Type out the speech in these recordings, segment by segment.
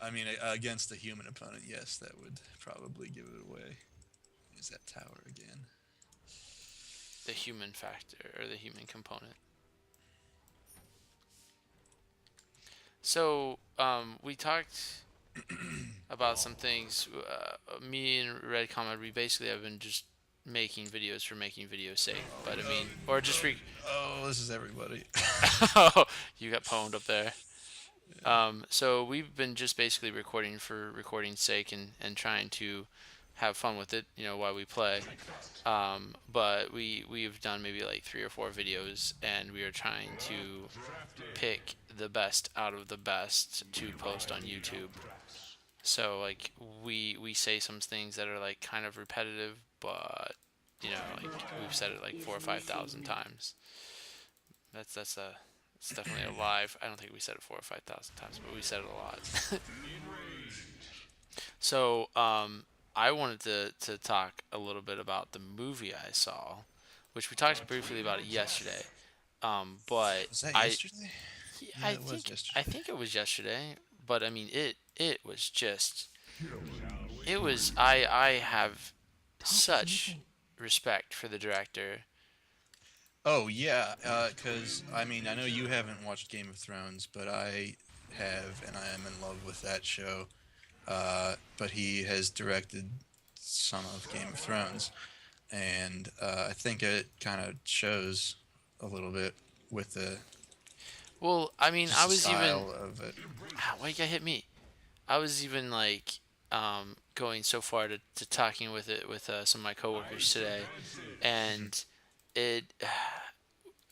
I mean, against a human opponent, yes, that would probably give it away. Is that tower again? The human factor or the human component. So, we talked about some things. Me and RedComrade, we basically have been just making videos for making videos' sake. But I mean, or just Oh, this is everybody. oh, you got pwned up there. So we've been just basically recording for recording's sake and trying to have fun with it, while we play. But we've done maybe like 3 or 4 videos, and we are trying to pick the best out of the best to post on YouTube. So like we say some things that are like kind of repetitive, but like we've said it like 4 or 5 thousand times. That's it's definitely a lie. I don't think we said it 4 or 5 thousand times, but we said it a lot. So I wanted to talk a little bit about the movie I saw, which we talked briefly about it yesterday. But Was that I yesterday? I Yeah, it was think I yesterday. think it was yesterday. But I mean it was just it was I have such respect for the director. Oh yeah, because I mean, I know you haven't watched Game of Thrones, but I have, and I am in love with that show. But he has directed some of Game of Thrones, and I think it kind of shows a little bit with the Well, I mean, just I the was even style of it. why you gotta hit me? I was even like going so far to talking with it with some of my coworkers today, Mhm. and it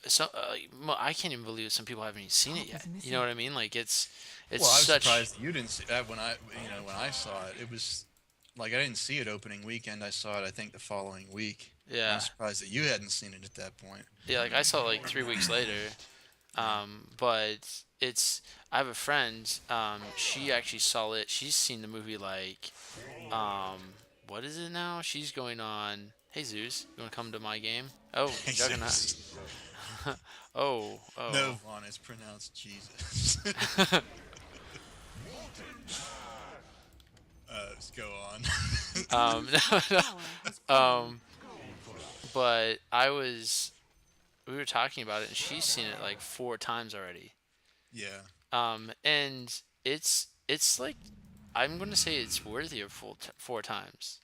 so I can't even believe some people haven't even seen it yet. You know what I mean? Like it's Well, I was such surprised that you didn't see that when I saw it. It was like I didn't see it opening weekend. I saw it I think the following week, and I was yeah surprised that you hadn't seen it at that point. yeah. Like I saw it like 3 weeks later. Yeah. But it's I have a friend. She actually saw it. She's seen the movie like what is it now? She's going on. Hey Zeus, you want to come to my game? Oh, Juggernaut. Jesus. Oh, No, oh. Vaughn, it's pronounced Jesus. Let's go on. No, no. But we were talking about it, and she's seen it like 4 times already. Yeah. And it's like I'm gonna say it's worthy of 4 times.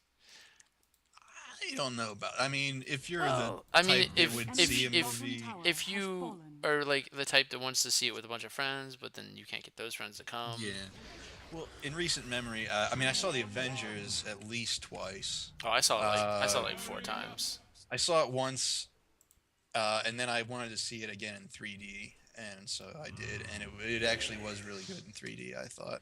I don't know about. I mean, if you're the Well, I mean, type that would see a movie, if you are like the type that wants to see it with a bunch of friends, but then you can't get those friends to come. yeah. Well, in recent memory, I mean, I saw the Avengers at least twice. Oh, I saw it Uh, like 4 times. I saw it once, and then I wanted to see it again in 3D, and so I did, and it actually was really good in 3D. I thought.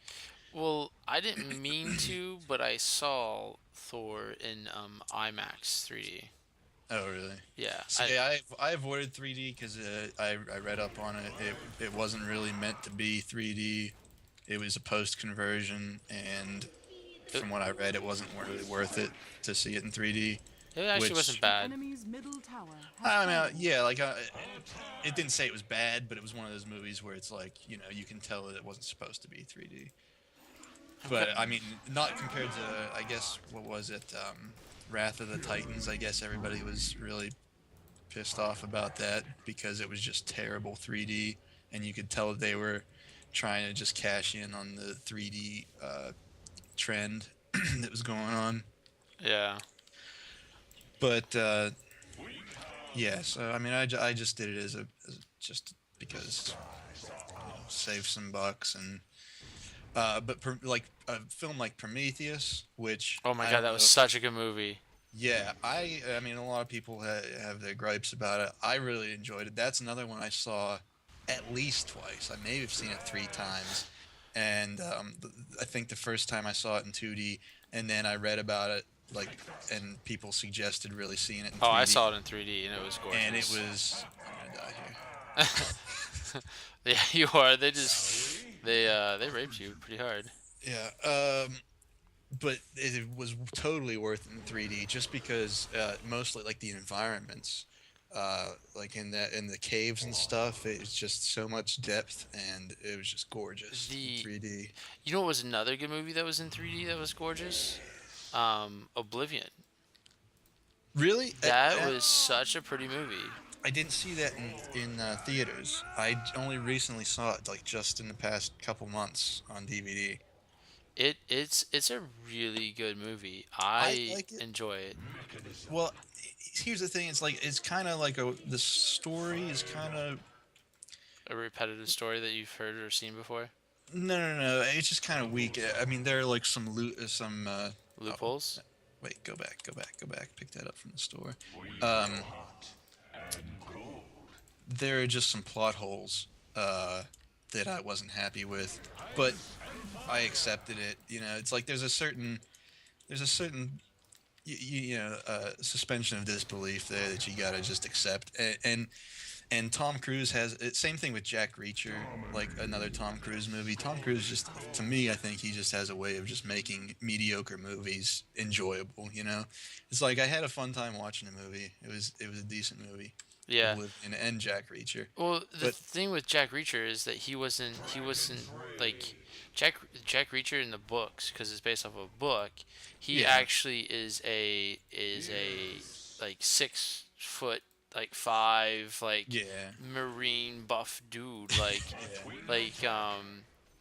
Well, I didn't mean to, but I saw Thor in IMAX 3D. Oh, really? Yeah, See, I avoided 3D because I read up on it. It wasn't really meant to be 3D. It was a post conversion, and it, from what I read, it wasn't really worth it to see it in 3D. it actually wasn't Which bad. I mean, yeah, like it didn't say it was bad, but it was one of those movies where it's like you can tell that it wasn't supposed to be 3D. Okay. But I mean, not compared to I guess what was it, Wrath of the Titans. I guess everybody was really pissed off about that because it was just terrible 3D, and you could tell that they were trying to just cash in on the 3D trend that was going on. Yeah. But yeah, so I mean, I just did it as just because save some bucks and like a film like Prometheus, which Oh my I god, don't that was know. such a good movie. Yeah, I mean, a lot of people have their gripes about it. I really enjoyed it. That's another one I saw at least twice. I may have seen it 3 times, and I think the first time I saw it in 2D, and then I read about it like, and people suggested really seeing it in Oh, I 3D, saw it in 3D and it was and it gorgeous. was I'm gonna die here. Yeah, you are. They raped you pretty hard. Yeah, but it was totally worth it in 3D just because mostly like the environments. like in the caves and stuff. It's just so much depth, and it was just gorgeous in The 3D. You know what was another good movie that was in 3D that was gorgeous? Oblivion. Really, That was such a pretty movie. I didn't see that in theaters. I only recently saw it, like just in the past couple months on DVD. It's a really good movie. I I like it. enjoy it. Well, here's the thing. It's like it's kind of like the story is kind of A repetitive story that you've heard or seen before. no. It's just kind of weak. I mean, there are like some loot, some. Oh, Loopholes. wait, go back. Pick that up from the store. Um, there are just some plot holes that I wasn't happy with, but I accepted it. You know, it's like there's a certain suspension of disbelief there that you gotta just accept. And Tom Cruise has it. Same thing with Jack Reacher, like another Tom Cruise movie. Tom Cruise just, to me, I think he just has a way of just making mediocre movies enjoyable. You know, it's like I had a fun time watching the movie. It was a decent movie, Yeah. Oblivion and Jack Reacher. Well, the But thing with Jack Reacher is that he wasn't like Jack Reacher in the books because it's based off of a book. He yeah, actually is a like 6 foot like five like yeah, marine buff dude like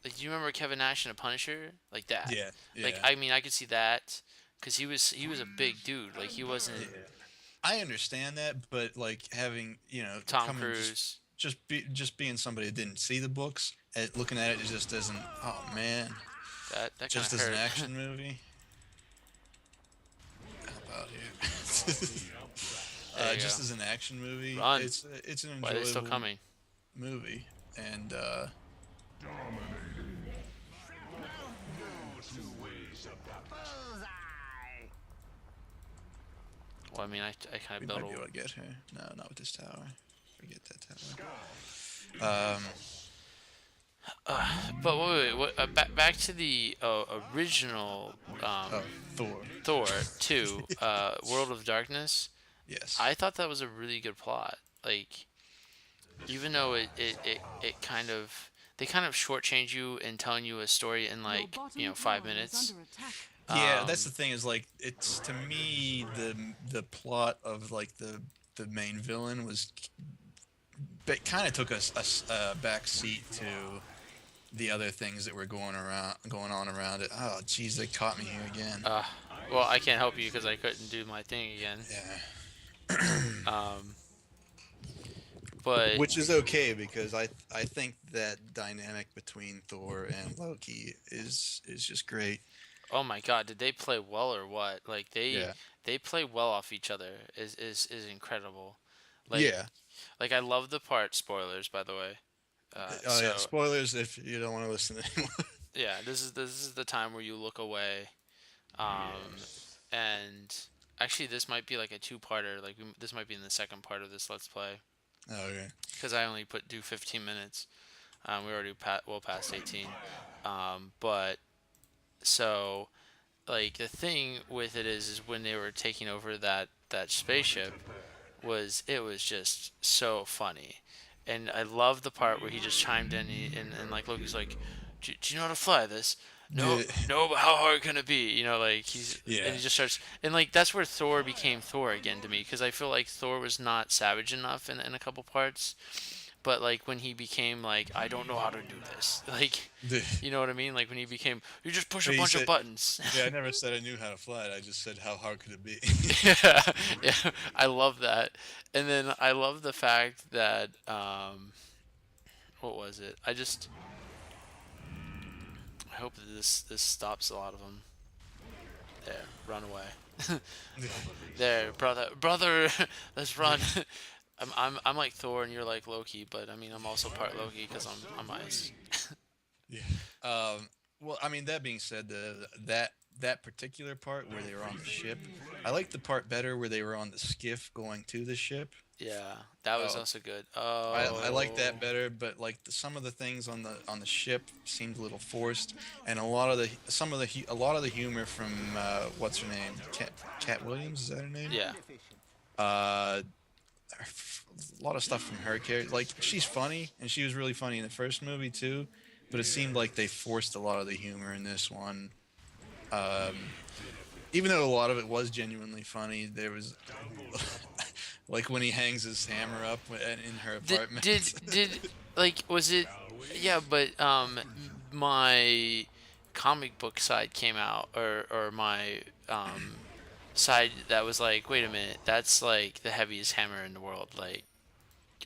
do you remember Kevin Nash in a Punisher like that? yeah, Like yeah. I mean I could see that because he was a big dude like he wasn't Yeah. I understand that, but like having Tom coming Cruise. just being somebody that didn't see the books, looking at it, it just doesn't. Oh man, That kind just of as an hurt. action movie. How about it? There you go. Just as an action movie, Run. it's an Why are they still enjoyable coming? movie, and Well, I mean, I kind we of built might be able to a. get her. No, not with this tower. Forget that tower. But wait, what, back to the original Oh, Thor. Thor 2, World of Darkness. Yes. I thought that was a really good plot. Like, even though it kind of. They kind of shortchange you in telling you a story in like, 5 minutes. Yeah, that's the Um, thing. Is like it's to me the plot of like the main villain was, but kind of took a back seat to the other things that were going on around it. Oh, geez, they caught me here again. uh, well, I can't help you because I couldn't do my thing again. Yeah, Um, but which is okay because I think that dynamic between Thor and Loki is just great. oh my God, did they play well or what? Like Yeah, they play well off each other. Is incredible. Like yeah. like I love the part. Spoilers, by the way. Oh yeah. So Spoilers if you don't want to listen anymore. yeah, this is the time where you look away. And actually, this might be like a two-parter. Like this might be in the second part of this Let's Play Oh, okay. because I only do 15 minutes. We already well past 18. But so like the thing with it is when they were taking over that spaceship it was just so funny, and I love the part where he just chimed in and like Loki's like, do you know how to fly this? No, Yeah. no, but how hard can it be? Like and Yeah. he just starts and like that's where Thor became Thor again to me because I feel like Thor was not savage enough in a couple parts, but like when he became like I don't know how to do this like you know what I mean? Like when he became, you just push a But he bunch of said, buttons. yeah, I never said I knew how to fly it. I just said how hard could it be? Yeah, yeah, I love that. And then I love the fact that what was it? I hope that this stops a lot of them. There, run away. There, brother, let's run. I'm like Thor and you're like Loki, but I mean I'm also part Loki because I'm ice. Yeah. Well, I mean, that being said, that particular part where they were on the ship, I like the part better where they were on the skiff going to the ship. Yeah, that was Oh, also good. I like Oh, that better, but like some of the things on the ship seemed a little forced, and a lot of a lot of the humor from what's her name, Cat Williams, is that her name? yeah. Uh, a lot of stuff from her character. Like she's funny, and she was really funny in the first movie too. But it seemed like they forced a lot of the humor in this one. Um, Even though a lot of it was genuinely funny, there was like when he hangs his hammer up in her Did apartment. like was it? Yeah, but my comic book side came out, or my side that was like, wait a minute, that's like the heaviest hammer in the world. Like,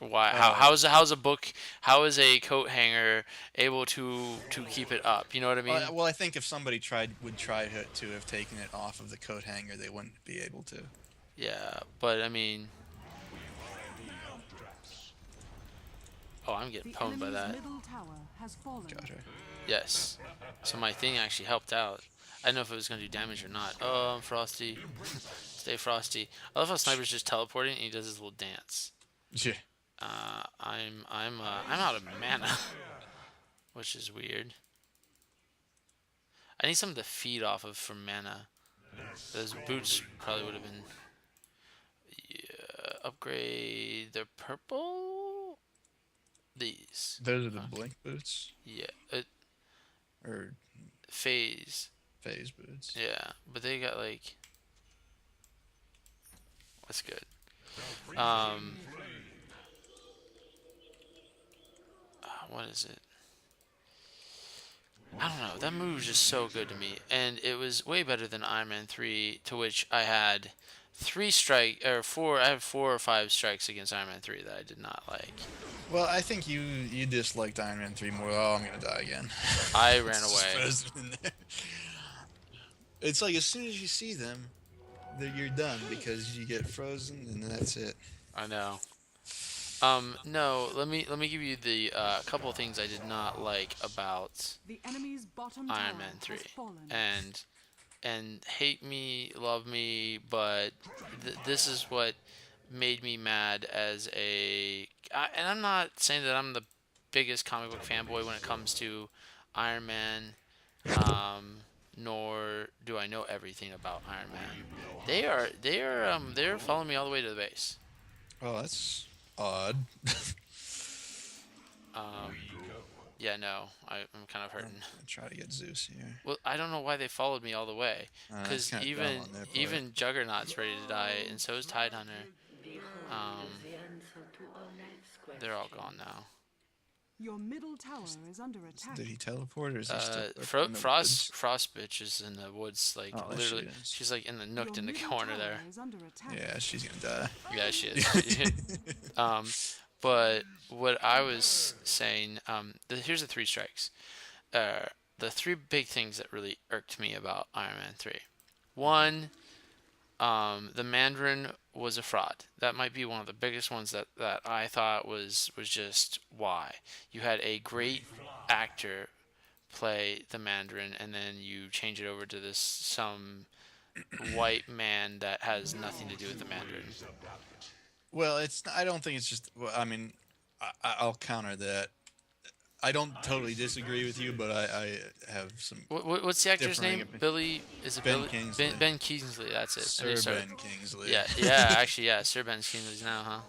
why? uh, How's a book? How is a coat hanger able to keep it up? You know what I mean? well, I think if somebody would try to have taken it off of the coat hanger, they wouldn't be able to. Yeah, but I mean, oh, I'm getting The pwned by enemy's that. middle tower has fallen. Gotcha. Yes. So my thing actually helped out. I didn't know if it was gonna do damage or not. Oh, I'm frosty. Stay frosty. I love how Sniper's just teleporting and he does his little dance. Yeah. I'm out of mana, which is weird. I need something to feed off of for mana. Those boots probably would have been. Yeah, upgrade the purple. These. Those are the Okay. blink boots Yeah. or Phase. phase boots. Yeah, but they got like. That's good. Um. What is it? I don't know. That move was just so good to me, and it was way better than Iron Man 3, to which I had three strike or four. I have 4 or 5 strikes against Iron Man 3 that I did not like. Well, I think you disliked Iron Man 3 more. Oh, I'm gonna die again. I ran It's just away. frozen in there. It's like as soon as you see them, you're done because you get frozen and that's it. I know. No. Let me give you the couple of things I did not like about The enemy's bottom Iron tower Man 3, has fallen. and hate me, love me, but this is what made me mad as and I'm not saying that I'm the biggest comic book fanboy when it comes to Iron Man, nor do I know everything about Iron Man. They're following me all the way to the base. Oh, that's odd. Um, yeah, no, I'm kind of I'm hurting. gonna try to get Zeus here. Well, I don't know why they followed me all the way. That's Because kind of dumb on their part. even Juggernaut's ready to die, and so is Tidehunter. Um, they're all gone now. Your middle tower is under attack. Did he teleport or is he still in the Frost woods? Frost bitch is in the woods, like Oh, there she literally. is. She's like in the Your nooked in the middle corner tower there. is under attack. Yeah, she's gonna Yeah, she die. is. um, but what I was saying, here's the 3 strikes. The 3 big things that really irked me about Iron Man 3. One, the Mandarin was a fraud. That might be one of the biggest ones that I thought was just why. You had a great actor play the Mandarin, and then you change it over to this some white man that has nothing to do with the Mandarin. Well, it's. I don't think it's just. Well, I mean, I'll counter that. I don't totally disagree with you, but I have some What's the actor's differing name? Billy? Is it Ben Billy? Kingsley, Ben Kingsley. That's it. And they Sir started. Ben Kingsley. Yeah, yeah. Actually, yeah. Sir Ben Kingsley's now, huh?